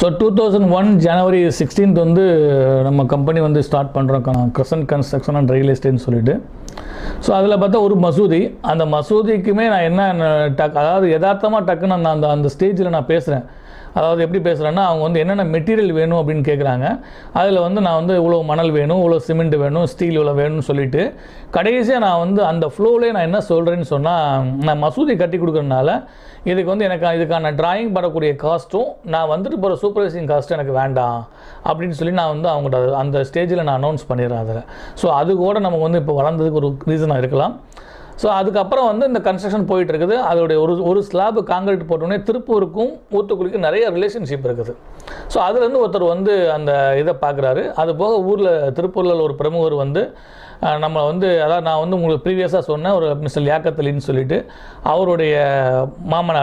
So 2001 ஜனவரி 16th வந்து நம்ம company வந்து ஸ்டார்ட் பண்ணுறோம், கிரசன்ட் கன்ஸ்ட்ரக்ஷன் அண்ட் ரியல் எஸ்டேட்னு சொல்லிட்டு. ஸோ அதில் பார்த்தா ஒரு மசூதி, அந்த மசூதிக்குமே நான் என்ன அதாவது யதார்த்தமாக டக்குன்னு அந்த ஸ்டேஜில் நான் பேசுகிறேன். அதாவது எப்படி பேசுகிறேன்னா, அவங்க வந்து என்னென்ன மெட்டீரியல் வேணும் அப்படின்னு கேட்குறாங்க. அதில் வந்து நான் வந்து இவ்வளோ மணல் வேணும், இவ்வளோ சிமெண்ட் வேணும், ஸ்டீல் இவ்வளோ வேணும்னு சொல்லிவிட்டு கடைசியாக நான் வந்து அந்த ஃப்ளோவிலே நான் என்ன சொல்கிறேன்னு சொன்னால், நான் மசூதி கட்டி கொடுக்குறதுனால இதுக்கு வந்து இதுக்கான டிராயிங் பண்ணக்கூடிய காஸ்ட்டும் நான் வந்துட்டு போகிற சூப்பர்வைசிங் காஸ்ட்டும் எனக்கு வேண்டாம் அப்படின்னு சொல்லி நான் வந்து அவங்கள்ட்ட அந்த ஸ்டேஜில் நான் அனௌன்ஸ் பண்ணிடுறேன் அதில். ஸோ அது கூட நமக்கு வந்து இப்போ வளர்ந்ததுக்கு ஒரு ரீசனாக இருக்கலாம். ஸோ அதுக்கப்புறம் வந்து இந்த கன்ஸ்ட்ரக்ஷன் போயிட்டு இருக்குது. அதோடைய ஒரு ஸ்லாப் காங்கிரீட் போட்டோடனே திருப்பூருக்கும் ஊத்துக்குளிக்கும் நிறைய ரிலேஷன்ஷிப் இருக்குது. ஸோ அதுலேருந்து ஒருத்தர் வந்து அந்த இதை பார்க்குறாரு. அது போக ஊரில் திருப்பூரில் ஒரு பிரமுகர் வந்து நம்ம வந்து அதாவது நான் வந்து உங்களுக்கு ப்ரீவியஸாக சொன்னேன் ஒரு மிஸ்டர் லியாக்கத் அலின்னு சொல்லிட்டு அவருடைய மாமனார்